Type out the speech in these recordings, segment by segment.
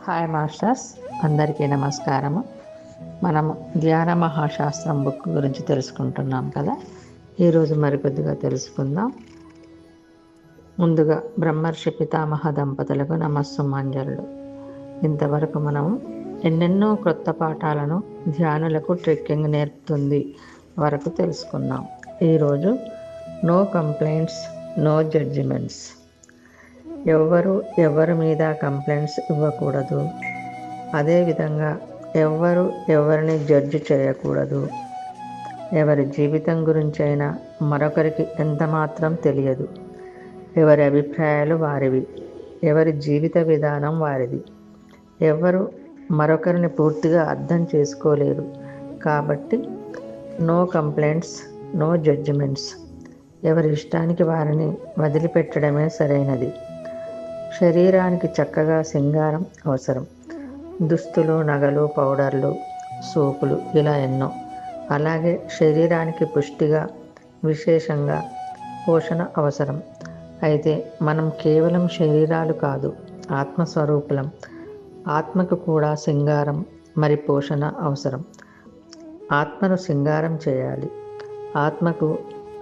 Hi masters, అందరికీ నమస్కారము. మనము ధ్యాన మహాశాస్త్రం బుక్ గురించి తెలుసుకుంటున్నాం కదా. ఈరోజు మరికొద్దిగా తెలుసుకుందాం. ముందుగా బ్రహ్మర్షి పితామహ దంపతులకు నమస్సుమాంజలు. ఇంతవరకు మనము ఎన్నెన్నో క్రొత్త పాఠాలను ధ్యానులకు ట్రెక్కింగ్ నేర్పుతుంది వరకు తెలుసుకున్నాం. ఈరోజు నో కంప్లైంట్స్, నో జడ్జిమెంట్స్. ఎవరి మీద కంప్లైంట్స్ ఇవ్వకూడదు. అదేవిధంగా ఎవరిని జడ్జి చేయకూడదు. ఎవరి జీవితం గురించి అయినా మరొకరికి ఎంత మాత్రం తెలియదు. ఎవరి అభిప్రాయాలు వారివి, ఎవరి జీవిత విధానం వారిది. ఎవరు మరొకరిని పూర్తిగా అర్థం చేసుకోలేరు. కాబట్టి నో కంప్లైంట్స్, నో జడ్జిమెంట్స్. ఎవరి ఇష్టానికి వారిని వదిలిపెట్టడమే సరైనది. శరీరానికి చక్కగా సింగారం అవసరం. దుస్తులు, నగలు, పౌడర్లు, సోపులు, ఇలా ఎన్నో. అలాగే శరీరానికి పుష్టిగా, విశేషంగా పోషణ అవసరం. అయితే మనం కేవలం శరీరాలు కాదు, ఆత్మస్వరూపులం. ఆత్మకు కూడా సింగారం మరి పోషణ అవసరం. ఆత్మను సింగారం చేయాలి. ఆత్మకు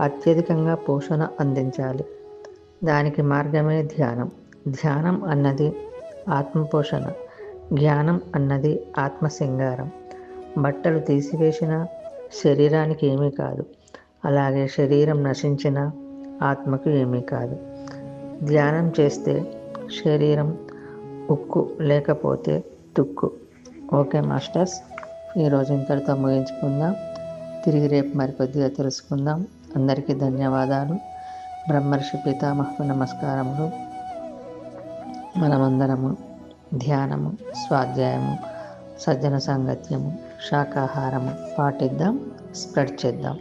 అత్యధికంగా పోషణ అందించాలి. దానికి మార్గమే ధ్యానం. ధ్యానం అన్నది ఆత్మపోషణ, జ్ఞానం అన్నది ఆత్మసింగారం. బట్టలు తీసివేసిన శరీరానికి ఏమీ కాదు, అలాగే శరీరం నశించిన ఆత్మకు ఏమీ కాదు. ధ్యానం చేస్తే శరీరం ఉక్కు, లేకపోతే తుక్కు. ఓకే మాస్టర్స్, ఈరోజు ఇంతటితో ముగించుకుందాం. తిరిగి రేపు మరికొద్దిగా తెలుసుకుందాం. అందరికీ ధన్యవాదాలు. బ్రహ్మర్షి పితామహకు నమస్కారములు. మనమందరము ధ్యానము, స్వాధ్యాయము, సజ్జన సాంగత్యము, శాకాహారము పాటిద్దాం, స్ప్రెడ్ చేద్దాం.